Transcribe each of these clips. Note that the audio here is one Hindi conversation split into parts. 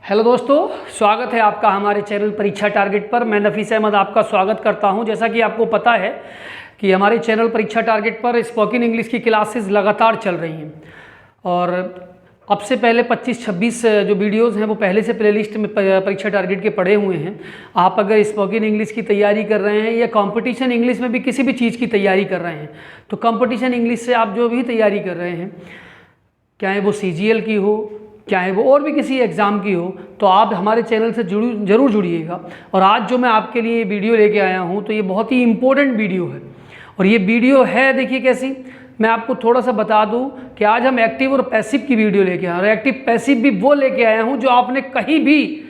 हेलो दोस्तों, स्वागत है आपका हमारे चैनल परीक्षा टारगेट पर। मैं नफीस अहमद आपका स्वागत करता हूं। जैसा कि आपको पता है कि हमारे चैनल परीक्षा टारगेट पर स्पोकन इंग्लिश की क्लासेस लगातार चल रही हैं और अब से पहले 25-26 जो वीडियोस हैं वो पहले से प्लेलिस्ट में परीक्षा टारगेट के पड़े हुए हैं। आप अगर स्पोकन इंग्लिश की तैयारी कर रहे हैं या कंपटीशन इंग्लिश में भी किसी भी चीज़ की तैयारी कर रहे हैं, तो कंपटीशन इंग्लिश से आप जो भी तैयारी कर रहे हैं, चाहे वो CGL की हो, चाहे वो और भी किसी एग्ज़ाम की हो, तो आप हमारे चैनल से ज़रूर जुड़िएगा। और आज जो मैं आपके लिए वीडियो लेके आया हूँ तो ये बहुत ही इम्पोर्टेंट वीडियो है। और ये वीडियो है, देखिए कैसी, मैं आपको थोड़ा सा बता दूं कि आज हम एक्टिव और पैसिव की वीडियो लेके आए और एक्टिव पैसिव भी वो लेके आया हूँ जो आपने कहीं भी,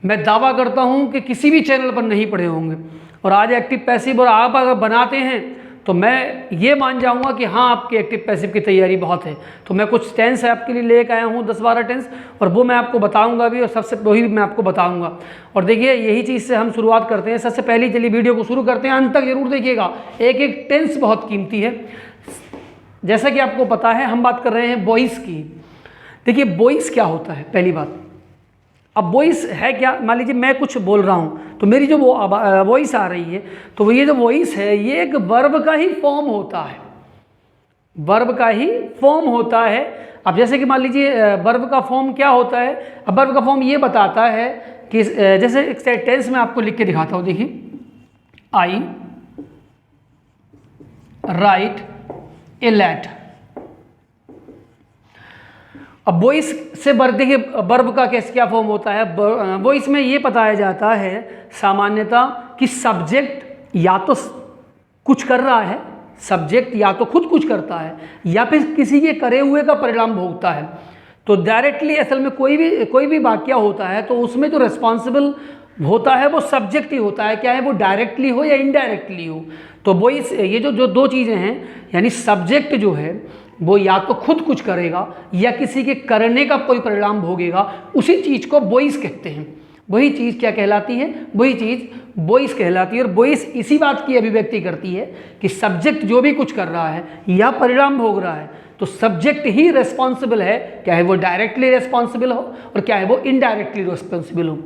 मैं दावा करता हूँ कि किसी भी चैनल पर नहीं पढ़े होंगे। और आज एक्टिव पैसिव और आप अगर बनाते हैं तो मैं ये मान जाऊंगा कि हाँ, आपकी एक्टिव पैसिव की तैयारी बहुत है। तो मैं कुछ टेंस आपके लिए लेकर आया हूँ, 10-12 टेंस, और वो मैं आपको बताऊंगा भी, और सबसे वही मैं आपको बताऊंगा। और देखिए, यही चीज़ से हम शुरुआत करते हैं। सबसे पहले चलिए वीडियो को शुरू करते हैं, अंत तक जरूर देखिएगा। एक एक टेंस बहुत कीमती है। जैसा कि आपको पता है, हम बात कर रहे हैं वॉइस की। देखिए, वॉइस क्या होता है, पहली बात। अब वॉइस है क्या, मान लीजिए मैं कुछ बोल रहा हूँ तो मेरी जो वॉइस आ रही है, तो ये जो वॉइस है ये एक वर्ब का ही फॉर्म होता है, वर्ब का ही फॉर्म होता है। अब जैसे कि मान लीजिए वर्ब का फॉर्म क्या होता है, अब वर्ब का फॉर्म ये बताता है कि जैसे एक टेंस में आपको लिख के दिखाता हूँ। देखिए, आई राइट ए लेटर। अब वॉइस से देखिए वर्ब का क्या फॉर्म होता है। वॉइस में ये बताया जाता है सामान्यतः कि सब्जेक्ट या तो कुछ कर रहा है, सब्जेक्ट या तो खुद कुछ करता है या फिर किसी के करे हुए का परिणाम भोगता है। तो डायरेक्टली असल में कोई भी वाक्य होता है तो उसमें जो रिस्पॉन्सिबल होता है वो सब्जेक्ट ही होता है, चाहे वो डायरेक्टली हो या इनडायरेक्टली हो। तो वॉइस, ये जो दो चीज़ें हैं, यानी सब्जेक्ट जो है वो या तो खुद कुछ करेगा या किसी के करने का कोई परिणाम भोगेगा, उसी चीज़ को वॉइस कहते हैं। वही चीज़ क्या कहलाती है, वही चीज़ वॉइस कहलाती है। और वॉइस इसी बात की अभिव्यक्ति करती है कि सब्जेक्ट जो भी कुछ कर रहा है या परिणाम भोग रहा है तो सब्जेक्ट ही रिस्पॉन्सिबल है, चाहे वो डायरेक्टली रिस्पॉन्सिबल हो और चाहे वो इनडायरेक्टली रिस्पॉन्सिबल हो।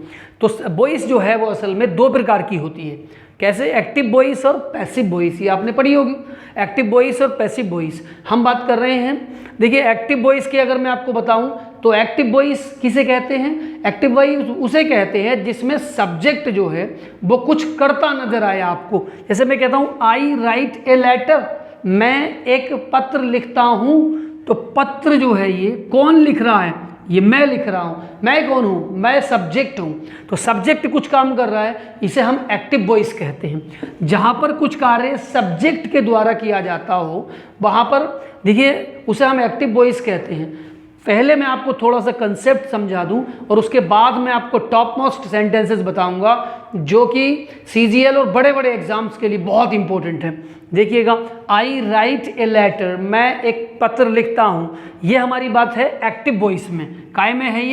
तो वॉइस जो है वो असल में दो प्रकार की होती है। कैसे? एक्टिव वॉइस और पैसिव वॉइस, ये आपने पढ़ी होगी, एक्टिव वॉइस और पैसिव वॉइस हम बात कर रहे हैं। देखिए, एक्टिव वॉइस की अगर मैं आपको बताऊं तो एक्टिव वॉइस किसे कहते हैं? एक्टिव वॉइस उसे कहते हैं जिसमें सब्जेक्ट जो है वो कुछ करता नजर आया आपको। जैसे मैं कहता हूं आई राइट ए लेटर, मैं एक पत्र लिखता हूं, तो पत्र जो है ये कौन लिख रहा है? ये मैं लिख रहा हूं। मैं कौन हूं? मैं सब्जेक्ट हूं। तो सब्जेक्ट कुछ काम कर रहा है, इसे हम एक्टिव वॉइस कहते हैं। जहां पर कुछ कार्य सब्जेक्ट के द्वारा किया जाता हो वहां पर देखिए उसे हम एक्टिव वॉइस कहते हैं। पहले मैं आपको थोड़ा सा कंसेप्ट समझा दूं और उसके बाद मैं आपको टॉप मोस्ट सेंटेंसेस बताऊंगा जो कि CGL और बड़े बड़े एग्जाम्स के लिए बहुत इंपॉर्टेंट है। देखिएगा, आई राइट ए लेटर, मैं एक पत्र लिखता हूं, ये हमारी बात है एक्टिव वॉइस में। काय में है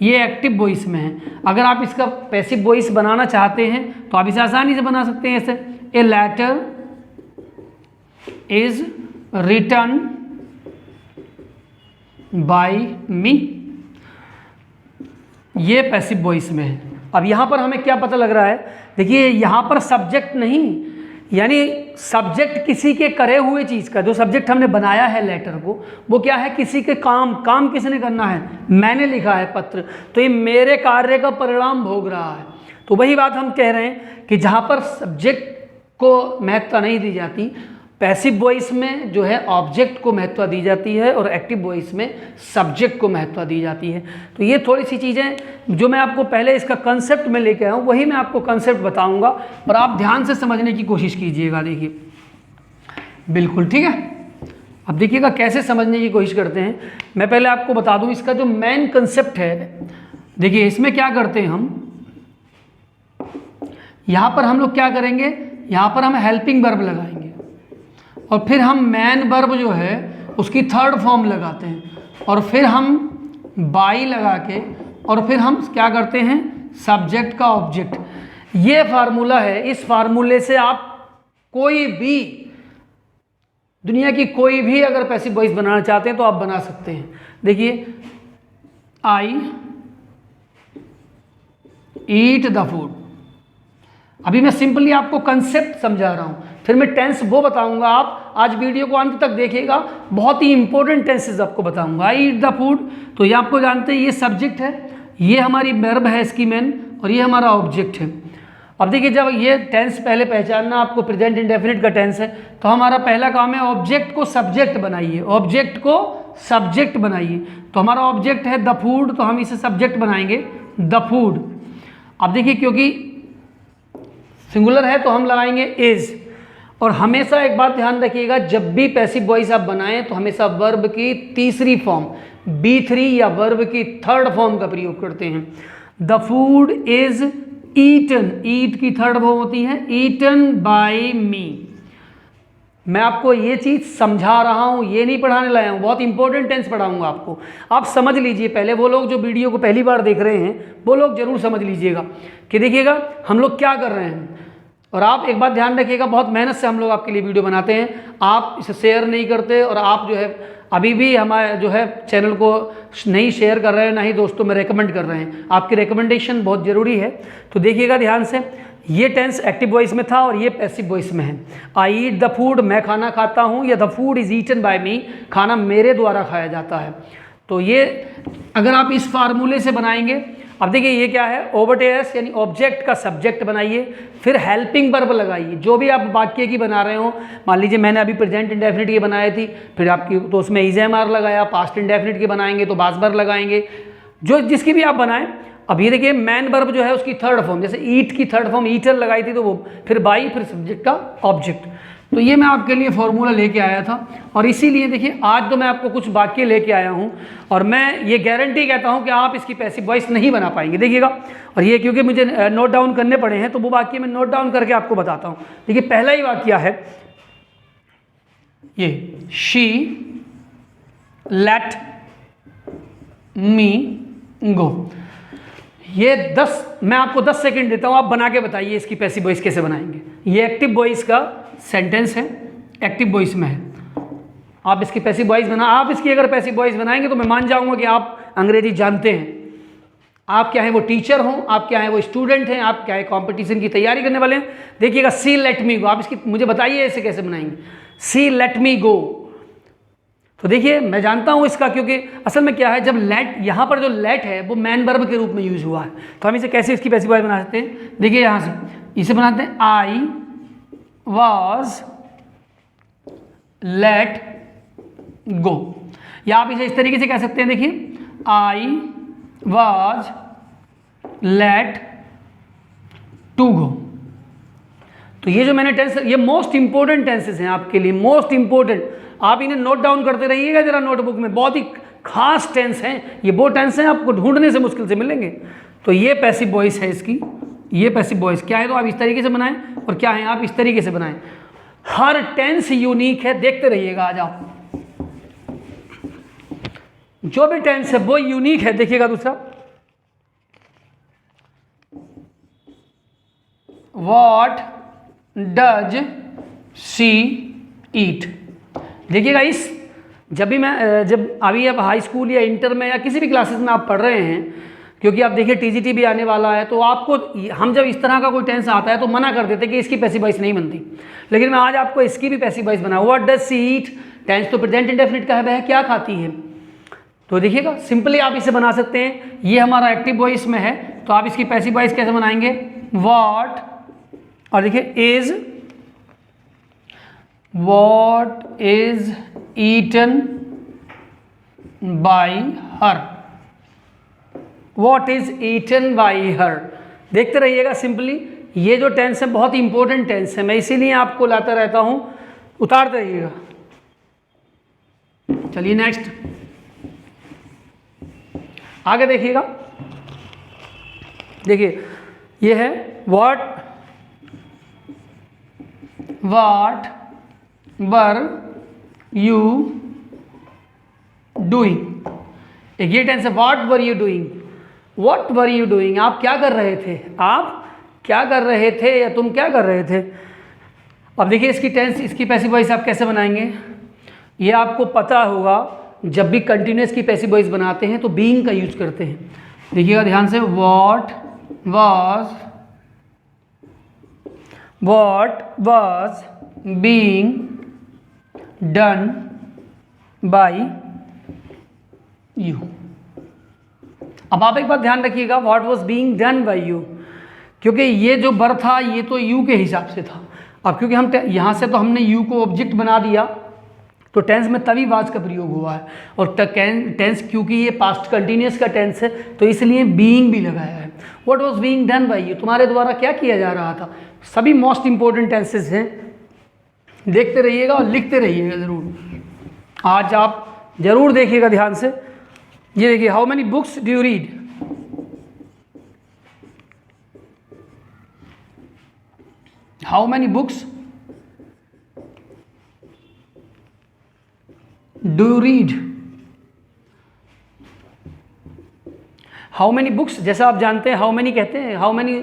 ये एक्टिव वॉइस में है। अगर आप इसका पैसिव वॉइस बनाना चाहते हैं तो आप इसे आसानी से बना सकते हैं ऐसे, a letter is written by me, ये पैसिव वॉइस में है। अब यहां पर हमें क्या पता लग रहा है? देखिए, यहां पर सब्जेक्ट नहीं, यानी सब्जेक्ट किसी के करे हुए चीज का, जो सब्जेक्ट हमने बनाया है लेटर को, वो क्या है? किसी के काम किसने करना है? मैंने लिखा है पत्र, तो ये मेरे कार्य का परिणाम भोग रहा है। तो वही बात हम कह रहे हैं कि जहां पर सब्जेक्ट को महत्ता नहीं दी जाती, पैसिव वॉइस में जो है ऑब्जेक्ट को महत्व दी जाती है और एक्टिव वॉइस में सब्जेक्ट को महत्व दी जाती है। तो ये थोड़ी सी चीज़ें जो मैं आपको पहले इसका कंसेप्ट में लेके आया हूँ, वही मैं आपको कंसेप्ट बताऊंगा और आप ध्यान से समझने की कोशिश कीजिएगा। देखिए, बिल्कुल ठीक है। अब देखिएगा कैसे समझने की कोशिश करते हैं। मैं पहले आपको बता दूँ इसका जो मेन कंसेप्ट है। देखिए, इसमें क्या करते हैं हम, यहाँ पर हम लोग क्या करेंगे, यहाँ पर हम हेल्पिंग वर्ब लगाएंगे और फिर हम मैन वर्ब जो है उसकी थर्ड फॉर्म लगाते हैं और फिर हम बाई लगा के और फिर हम क्या करते हैं, सब्जेक्ट का ऑब्जेक्ट। ये फार्मूला है। इस फार्मूले से आप कोई भी, दुनिया की कोई भी अगर पैसिव वॉइस बनाना चाहते हैं तो आप बना सकते हैं। देखिए, आई ईट द फूड। अभी मैं सिंपली आपको कंसेप्ट समझा रहा हूँ, फिर मैं टेंस वो बताऊंगा। आप आज वीडियो को अंत तक देखिएगा, बहुत ही इंपॉर्टेंट टेंसेस आपको बताऊंगा। आई ईट द फूड, तो ये आपको जानते हैं ये सब्जेक्ट है, ये हमारी वर्ब है इसकी मेन, और ये हमारा ऑब्जेक्ट है। अब देखिए जब ये टेंस पहले पहचानना आपको, प्रेजेंट इंडेफिनिट का टेंस है, तो हमारा पहला काम है ऑब्जेक्ट को सब्जेक्ट बनाइए, ऑब्जेक्ट को सब्जेक्ट बनाइए। तो हमारा ऑब्जेक्ट है द फूड, तो हम इसे सब्जेक्ट बनाएंगे द फूड। अब देखिए क्योंकि सिंगुलर है तो हम लगाएंगे इज। और हमेशा एक बात ध्यान रखिएगा, जब भी पैसिव वॉइस आप बनाएं तो हमेशा वर्ब की तीसरी फॉर्म B3 या वर्ब की थर्ड फॉर्म का प्रयोग करते हैं। द फूड इज ईटन, ईट की थर्ड फॉर्म होती है ईटन बाय मी। मैं आपको ये चीज़ समझा रहा हूँ, ये नहीं पढ़ाने लाया हूँ, बहुत इंपॉर्टेंट टेंस पढ़ाऊँगा आपको। आप समझ लीजिए पहले, वो लोग जो वीडियो को पहली बार देख रहे हैं वो लोग जरूर समझ लीजिएगा कि देखिएगा हम लोग क्या कर रहे हैं। और आप एक बात ध्यान रखिएगा, बहुत मेहनत से हम लोग आपके लिए वीडियो बनाते हैं, आप इसे शेयर नहीं करते, और आप जो है अभी भी हमारे जो है चैनल को नहीं शेयर कर रहे हैं, ना ही दोस्तों में रेकमेंड कर रहे हैं। आपकी रिकमेंडेशन बहुत ज़रूरी है। तो देखिएगा ध्यान से, ये टेंस एक्टिव वॉइस में था और ये पैसिव वॉइस में है। आई ईट द फूड, मैं खाना खाता हूँ, या the food is eaten by me, खाना मेरे द्वारा खाया जाता है। तो ये अगर आप इस फार्मूले से बनाएंगे, अब देखिए ये क्या है, ओवरटेस यानी ऑब्जेक्ट का सब्जेक्ट बनाइए, फिर हेल्पिंग वर्ब लगाइए। जो भी आप वाक्य की बना रहे हो, मान लीजिए मैंने अभी प्रेजेंट इंडेफिनिट की बनाई थी, फिर आपकी तो उसमें इज एम आर लगाया, पास्ट इंडेफिनिट की बनाएंगे तो पास्ट वर्ब लगाएंगे, जो जिसकी भी आप बनाएं। अब ये देखिए मैन वर्ब जो है उसकी थर्ड फॉर्म, जैसे ईट की थर्ड फॉर्म ईटर लगाई थी तो वो फिर बाई, फिर सब्जेक्ट का ऑब्जेक्ट। तो ये मैं आपके लिए फॉर्मूला लेके आया था, और इसीलिए देखिए आज तो मैं आपको कुछ वाक्य लेके आया हूँ, और मैं ये गारंटी कहता हूँ कि आप इसकी पैसिव वॉइस नहीं बना पाएंगे। देखिएगा, और ये क्योंकि मुझे नोट डाउन करने पड़े हैं तो वो वाक्य मैं नोट डाउन करके आपको बताता हूँ। देखिए पहला ही वाक्य है ये, शी लेट मी गो। ये 10, मैं आपको 10 सेकंड देता हूँ, आप बना के बताइए इसकी पैसिव वॉइस कैसे बनाएंगे। ये एक्टिव वॉइस का सेंटेंस है, एक्टिव वॉइस में है। आप इसकी पैसिव वॉइस बना, आप इसकी अगर पैसिव वॉइस बनाएंगे तो मैं मान जाऊंगा कि आप अंग्रेजी जानते हैं। आप क्या है वो टीचर हो, आप क्या है वो स्टूडेंट हैं, आप क्या है कंपटीशन की तैयारी करने वाले हैं। देखिएगा सी लेट मी गो, आप इसकी मुझे बताइए ऐसे कैसे बनाएंगे, सी लेट मी गो। तो देखिए मैं जानता हूं इसका, क्योंकि असल में क्या है, जब लेट, यहां पर जो लेट है वो मैन वर्ब के रूप में यूज हुआ है, तो हम इसे कैसे इसकी पैसिव वॉइस बना सकते हैं। देखिए यहां से इसे बनाते हैं, आई वॉज लेट गो, या आप इसे इस तरीके से कह सकते हैं। देखिए I was late to go. तो ये जो मैंने टेंस, ये मोस्ट इंपोर्टेंट टेंसेस हैं आपके लिए, मोस्ट इंपोर्टेंट। आप इन्हें नोट डाउन करते रहिएगा जरा नोटबुक में, बहुत ही खास टेंस हैं ये, वो टेंस हैं आपको ढूंढने से मुश्किल से मिलेंगे। तो ये पैसिव वॉइस है इसकी, ये पैसिव वॉइस क्या है, तो आप इस तरीके से बनाएं, और क्या है आप इस तरीके से बनाएं। हर टेंस यूनिक है, देखते रहिएगा। आ जाओ, जो भी टेंस है वो यूनिक है। देखिएगा दूसरा, व्हाट डज शी ईट। देखिएगा इस, जब भी मैं, जब अभी आप हाई स्कूल या इंटर में या किसी भी क्लासेस में आप पढ़ रहे हैं, क्योंकि आप देखिए टीजीटी भी आने वाला है, तो आपको, हम जब इस तरह का कोई टेंस आता है तो मना कर देते कि इसकी पैसिव वॉइस नहीं बनती, लेकिन मैं आज आपको इसकी भी पैसिव वॉइस बना। What does she eat, tense तो प्रेजेंट इंडेफिनिट का है, वह क्या खाती है। तो देखिएगा सिंपली आप इसे बना सकते हैं। ये हमारा एक्टिव वॉइस में है, तो आप इसकी पैसिव वॉइस कैसे बनाएंगे, व्हाट, और देखिए is, what is eaten by her, what is eaten by her. देखते रहिएगा सिंपली, ये जो टेंस है बहुत इंपॉर्टेंट टेंस है, मैं इसीलिए आपको लाता रहता हूं, उतारते रहिएगा। चलिए नेक्स्ट, आगे देखिएगा। देखिए ये है व्हाट वर यू डूइंग। एक ये टेंस है, what were you doing, what were you doing, आप क्या कर रहे थे, आप क्या कर रहे थे, या तुम क्या कर रहे थे। अब देखिए इसकी टेंस, इसकी पैसिव वॉइस आप कैसे बनाएंगे, ये आपको पता होगा। जब भी कंटिन्यूअस की पैसिव वॉइस बनाते हैं तो बीइंग का यूज करते हैं। देखिएगा ध्यान से, what was what was being done by you। अब आप एक बात ध्यान रखिएगा, what was being done by you, क्योंकि ये जो वर्ब था ये तो यू के हिसाब से था। अब क्योंकि हम यहाँ से तो हमने यू को ऑब्जेक्ट बना दिया, तो टेंस में तभी वाज का प्रयोग हुआ है, और टेंस क्योंकि ये पास्ट कंटिन्यूस का टेंस है तो इसलिए बीइंग भी लगाया है। What was being done by you, तुम्हारे द्वारा क्या किया जा रहा था। सभी मोस्ट इंपॉर्टेंट टेंसेस हैं, देखते रहिएगा और लिखते रहिएगा ज़रूर। आज आप ज़रूर देखिएगा ध्यान से। ये देखिए, how many books do you read, how many books do you read. How many books, जैसा आप जानते हैं हाउ मेनी कहते हैं, हाउ मेनी,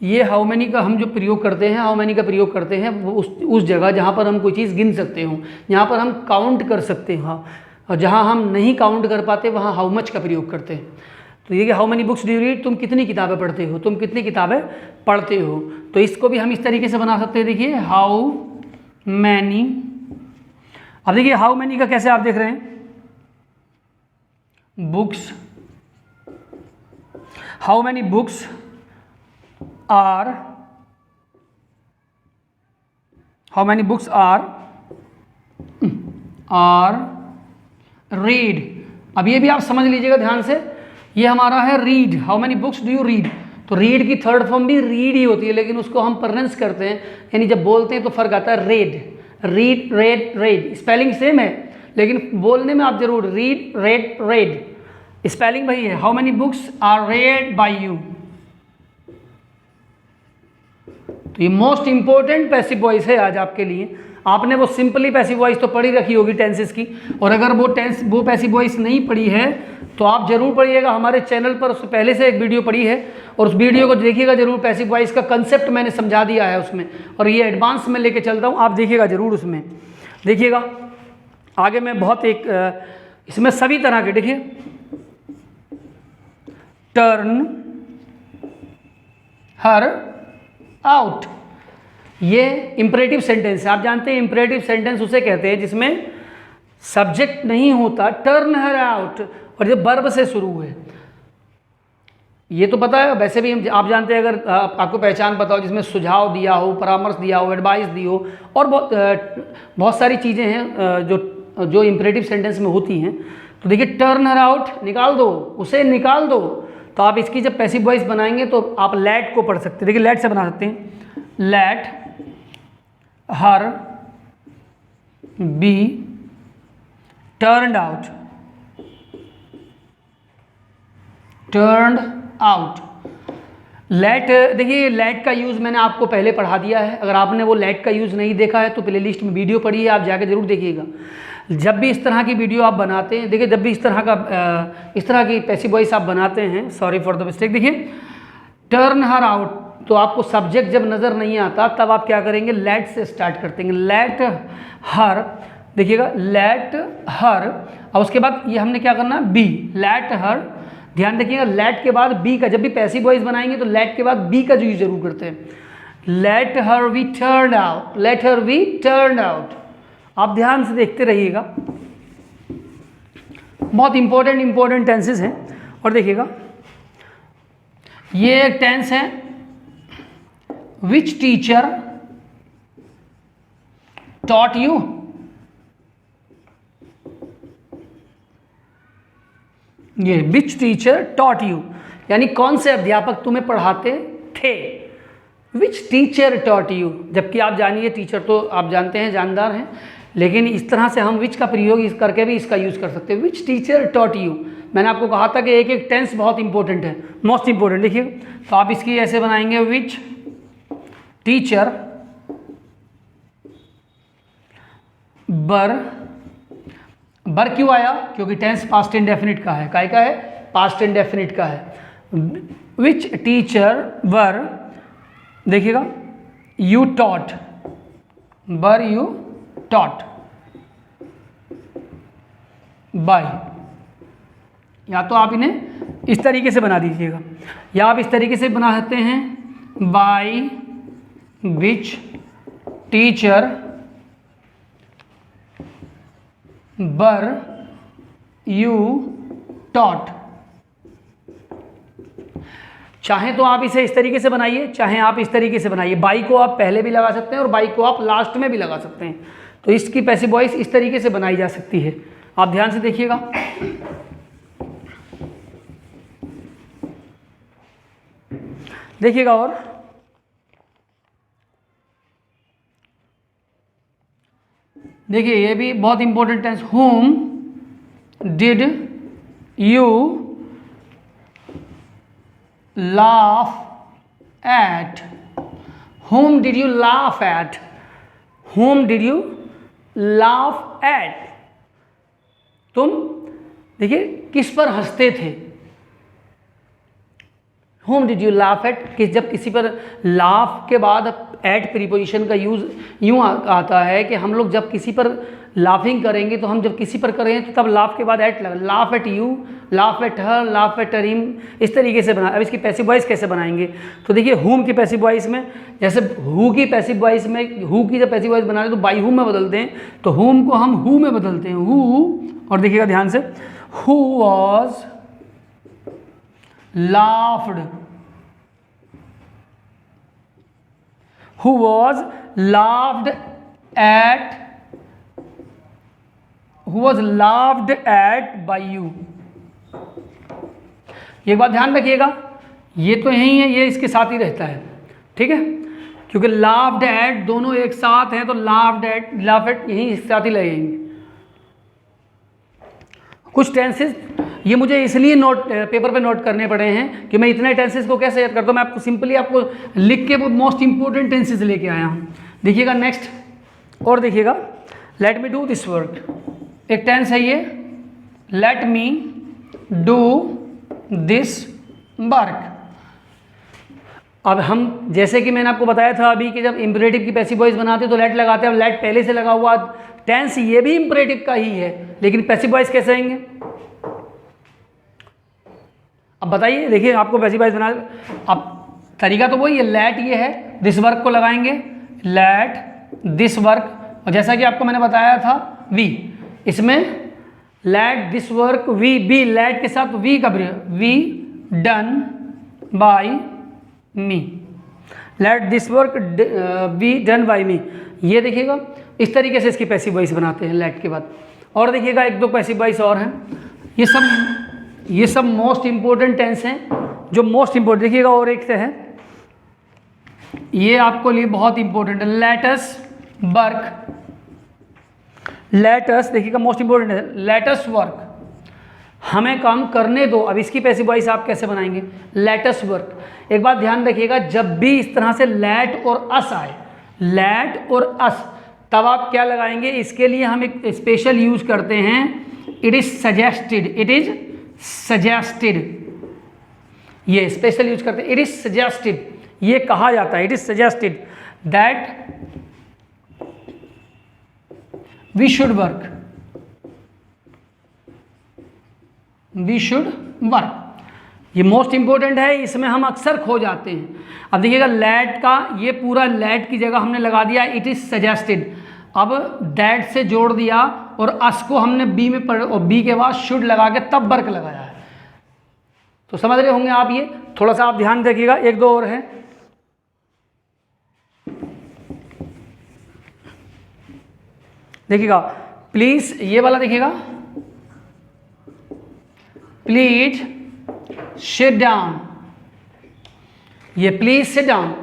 ये हाउ मेनी का हम जो प्रयोग करते हैं, हाउ मेनी का प्रयोग करते हैं वो उस जगह जहाँ पर हम कोई चीज़ गिन सकते हो, जहाँ पर हम काउंट कर सकते हो, और जहाँ हम नहीं काउंट कर पाते वहाँ हाउ मच का प्रयोग करते हैं। तो ये कि how many books do you read, तुम कितनी किताबें पढ़ते हो, तुम कितनी किताबें पढ़ते हो। तो इसको भी हम इस तरीके से बना सकते हैं, देखिए हाउ मैनी। अब देखिए हाउ मैनी का कैसे आप देख रहे हैं, books, how many books are, how many books are read. अब ये भी आप समझ लीजिएगा ध्यान से, ये हमारा है read, how many books do you read. तो रीड की थर्ड फॉर्म भी रीड ही होती है, लेकिन उसको हम प्रोनाउंस करते हैं, यानी जब बोलते हैं तो फर्क आता है, red, read, red, red, spelling same है लेकिन बोलने में आप जरूर रीड, रेड, रेड, स्पेलिंग वही है। How many books are read by you. तो ये मोस्ट इंपॉर्टेंट पैसिव वॉइस है आज आपके लिए। आपने वो सिंपली पैसिव वॉइस तो पढ़ी रखी होगी टेंसेस की, और अगर वो पैसिव वॉइस नहीं पढ़ी है तो आप जरूर पढ़िएगा। हमारे चैनल पर उससे पहले से एक वीडियो पड़ी है और उस वीडियो को देखिएगा जरूर। पैसिव वॉइस का कंसेप्ट मैंने समझा दिया है उसमें, और ये एडवांस में लेके चलता हूँ, आप देखिएगा जरूर उसमें। देखिएगा आगे मैं बहुत एक इसमें सभी तरह के, देखिए टर्न हर आउट, ये इंपरेटिव सेंटेंस है। आप जानते हैं इंपरेटिव सेंटेंस उसे कहते हैं जिसमें सब्जेक्ट नहीं होता, टर्न हर आउट, और जब वर्ब से शुरू है। ये तो पता है, वैसे भी आप जानते हैं, अगर आपको पहचान पता हो जिसमें सुझाव दिया हो, परामर्श दिया हो, एडवाइस दी हो, और बहुत सारी चीज़ें हैं जो इंपरेटिव सेंटेंस में होती हैं। तो देखिए टर्न हर आउट, निकाल दो उसे, निकाल दो। तो आप इसकी जब पैसिव वॉइस बनाएंगे तो आप लेट को पढ़ सकते हैं। देखिए लेट से बना सकते हैं, let her be turned out, turned out. Let, देखिए लेट का यूज़ मैंने आपको पहले पढ़ा दिया है। अगर आपने वो लेट का यूज़ नहीं देखा है तो प्लेलिस्ट में वीडियो पड़ी है, आप जाके जरूर देखिएगा। जब भी इस तरह की वीडियो आप बनाते हैं, देखिए जब भी इस तरह की पैसिव वॉइस आप बनाते हैं, सॉरी फॉर द मिस्टेक, देखिए टर्न हर आउट, तो आपको सब्जेक्ट जब नज़र नहीं आता तब आप क्या करेंगे, लेट से स्टार्ट करते हैं। लेट हर, देखिएगा लेट हर, और उसके बाद ये हमने क्या करना है, बी, लेट हर। ध्यान रखिएगा लेट के बाद बी का, जब भी पैसिव वॉइस बनाएंगे तो लेट के बाद बी का यूज जरूर करते हैं। Let her be turned out, let her be turned out. आप ध्यान से देखते रहिएगा, बहुत इंपॉर्टेंट टेंसेस हैं। और देखिएगा ये एक टेंस है, विच टीचर टॉट यू। ये विच टीचर टॉट यू, यानी कौन से अध्यापक तुम्हें पढ़ाते थे। विच टीचर टॉट यू, जबकि आप जानिए टीचर तो आप जानते हैं जानदार हैं, लेकिन इस तरह से हम विच का प्रयोग इस करके भी इसका यूज़ कर सकते हैं। विच टीचर टॉट यू, मैंने आपको कहा था कि एक एक टेंस बहुत इंपॉर्टेंट है, मोस्ट इंपॉर्टेंट। देखिए तो आप इसकी ऐसे बनाएंगे, विच टीचर बर क्यों आया, क्योंकि टेंस पास्ट इंडेफिनिट का है। काय का है, पास्ट इंडेफिनिट का है। विच टीचर वर, देखिएगा यू टॉट, बर यू टॉट बाय, या तो आप इन्हें इस तरीके से बना दीजिएगा, या आप इस तरीके से बना सकते हैं, by which teacher were you taught. चाहे तो आप इसे इस तरीके से बनाइए, चाहे आप इस तरीके से बनाइए। बाई को आप पहले भी लगा सकते हैं और बाई को आप लास्ट में भी लगा सकते हैं। तो इसकी पैसिव वॉइस इस तरीके से बनाई जा सकती है। आप ध्यान से देखिएगा, देखिएगा। और देखिए ये भी बहुत important tense, whom did you laugh at, whom did you laugh at, whom did you laugh at, तुम देखिए किस पर हंसते थे। whom did you laugh at, कि जब किसी पर लाफ के बाद एट प्रीपोजिशन का यूज़ यूँ आता है कि हम लोग जब किसी पर लाफिंग करेंगे तो हम जब किसी पर करें तो तब लाफ के बाद एट लगा, laugh at you, laugh at her, laugh at him, इस तरीके से बना। अब इसकी पैसिव वॉइस कैसे बनाएंगे, तो देखिए हुम की पैसिव वॉइस में, जैसे हु की पैसिव वॉइस में, हु की जब पैसिव वॉइस बना रहे तो बाई हुम में बदलते हैं, तो हुम को हम हु में बदलते हैं, हु। और देखिएगा ध्यान से, who was laughed, who was laughed at, who was laughed at by you। एक बात ध्यान रखिएगा, ये तो यही है, ये इसके साथ ही रहता है, ठीक है, क्योंकि laughed at दोनों एक साथ हैं तो laughed at, laughed at यही इसके साथ ही लगेंगे। कुछ टेंसेस ये मुझे इसलिए पेपर पे नोट करने पड़े हैं कि मैं इतने टेंसेस को कैसे याद करता हूँ। मैं आपको सिंपली आपको लिख के वो मोस्ट इंपॉर्टेंट टेंसेस लेके आया हूँ। देखिएगा नेक्स्ट, और देखिएगा, let me do this work. एक टेंस है ये, let me do this work. अब हम जैसे कि मैंने आपको बताया था अभी कि जब इम्परेटिव की पैसिव वॉइस बनाते तो लेट लगाते हैं। अब लेट पहले से लगा हुआ टेंस ये भी इम्परेटिव का ही है, लेकिन पैसिव वॉइस कैसे आएंगे अब बताइए। देखिए आपको पैसिव वॉइस बना, अब तरीका तो वही है, लेट ये है, दिस वर्क को लगाएंगे, लेट दिस वर्क, और जैसा कि आपको मैंने बताया था वी, इसमें let this work V, be let के साथ वी का V done by me, let this work be done by me. ये देखिएगा इस तरीके से इसकी पैसिव वॉइस बनाते हैं लेट के बाद। और देखिएगा एक दो पैसिव वॉइस और हैं, ये सब मोस्ट इंपॉर्टेंट टेंस हैं, जो मोस्ट इंपॉर्टेंट। देखिएगा और एक से है, ये आपको लिए बहुत इंपॉर्टेंट है, लेटस वर्क, लेटस देखिएगा मोस्ट इंपॉर्टेंट है, लेटस वर्क, हमें काम करने दो। अब इसकी पैसिव वॉइस आप कैसे बनाएंगे, लेटस वर्क। एक बात ध्यान रखिएगा, जब भी इस तरह से लेट और अस आए, लेट और अस, तब आप क्या लगाएंगे, इसके लिए हम एक स्पेशल यूज करते हैं, it is suggested, it is suggested, ये स्पेशल यूज करते हैं, इट इज सजेस्टेड, ये कहा जाता है, it is suggested that we should work, we should work. ये मोस्ट इंपॉर्टेंट है, इसमें हम अक्सर खो जाते हैं। अब देखिएगा लेट का ये पूरा लेट की जगह हमने लगा दिया इट इज सजेस्टेड, अब दैट से जोड़ दिया और अस को हमने बी में पढ़ और बी के बाद शुड लगा के तब वर्क लगाया है। तो समझ रहे होंगे आप, ये थोड़ा सा आप ध्यान रखिएगा। एक दो और है, देखिएगा प्लीज, ये वाला देखिएगा, प्लीज सिट डाउन, ये प्लीज सिट डाउन,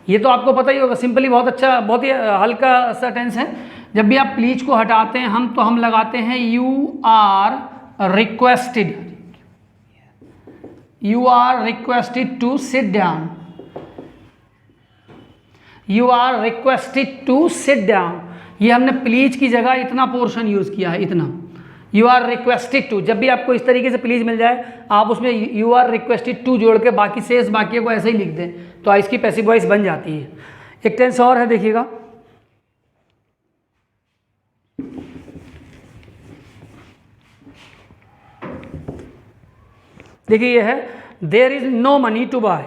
ये तो आपको पता ही होगा, सिंपली बहुत अच्छा, बहुत ही हल्का सा टेंस है। जब भी आप प्लीज को हटाते हैं हम, तो हम लगाते हैं you are requested, you are requested to sit down, you are requested to sit down. ये हमने प्लीज की जगह इतना पोर्शन यूज किया है, इतना, यू आर रिक्वेस्टेड टू। जब भी आपको इस तरीके से प्लीज मिल जाए, आप उसमें यू आर रिक्वेस्टेड टू जोड़ के बाकी शेष बाकी को ऐसे ही लिख दें, तो इसकी पैसिव वॉइस बन जाती है। एक टेंस और है, देखिएगा, देखिए ये है there is no money to buy,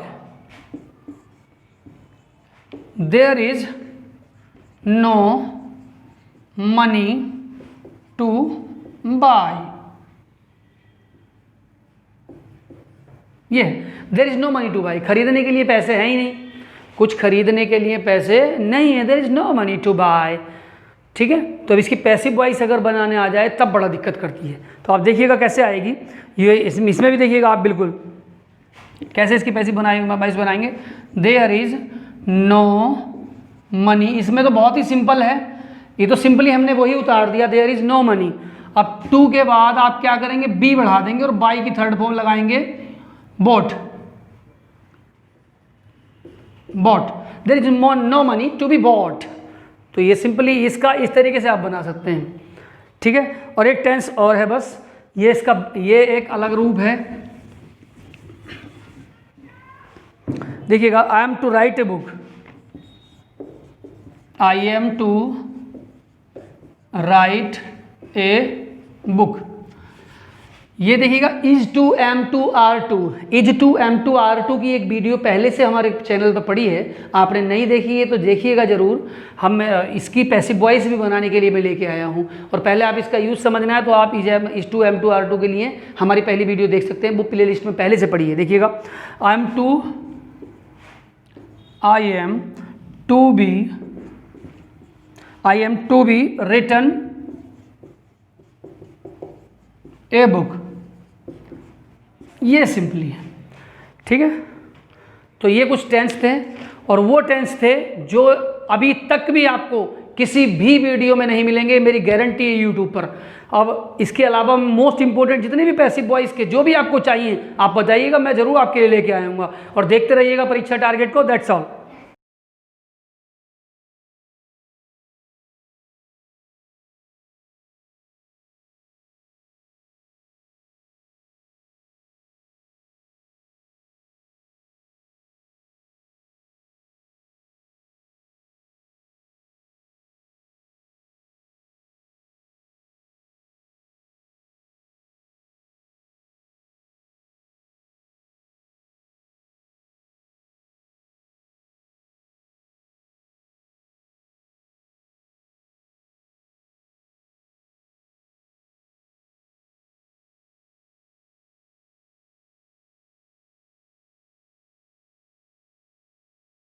there is no money to buy, ये there is no money to buy, खरीदने के लिए पैसे हैं ही नहीं, कुछ खरीदने के लिए पैसे नहीं है, there is no money to buy. ठीक है, तो अब इसकी पैसिव वॉइस अगर बनाने आ जाए तब बड़ा दिक्कत करती है। तो आप देखिएगा कैसे आएगी ये, इसमें भी देखिएगा आप बिल्कुल कैसे इसकी पैसिव वॉइस बनाएंगे। देयर इज नो मनी, इसमें तो बहुत ही सिंपल है, ये तो सिंपली हमने वही उतार दिया, देयर इज नो मनी। अब टू के बाद आप क्या करेंगे, बी बढ़ा देंगे और बाई की थर्ड फॉर्म लगाएंगे bought, bought, there is no money to be bought. तो ये सिंपली इसका इस तरीके से आप बना सकते हैं। ठीक है, और एक टेंस और है बस, ये इसका ये एक अलग रूप है। देखिएगा, I am to write a book, I am to write a book. ये देखिएगा is to am to are to, is to am to are to की एक वीडियो पहले से हमारे चैनल पर पड़ी है, आपने नहीं देखी है तो देखिएगा ज़रूर। हम इसकी पैसिव वॉइस भी बनाने के लिए मैं लेके आया हूँ, और पहले आप इसका यूज़ समझना है तो आप is to am to are to के लिए हमारी पहली वीडियो देख सकते हैं, वो प्ले लिस्ट में पहले से पड़ी है। देखिएगा, I am to be written a book, ये सिंपली है। ठीक है, तो ये कुछ टेंस थे, और वो टेंस थे जो अभी तक भी आपको किसी भी वीडियो में नहीं मिलेंगे, मेरी गारंटी है यूट्यूब पर। अब इसके अलावा मोस्ट इंपॉर्टेंट जितने भी पैसिव वॉइस के जो भी आपको चाहिए आप बताइएगा, मैं ज़रूर आपके लिए लेके आऊँगा, और देखते रहिएगा परीक्षा टारगेट को। That's all.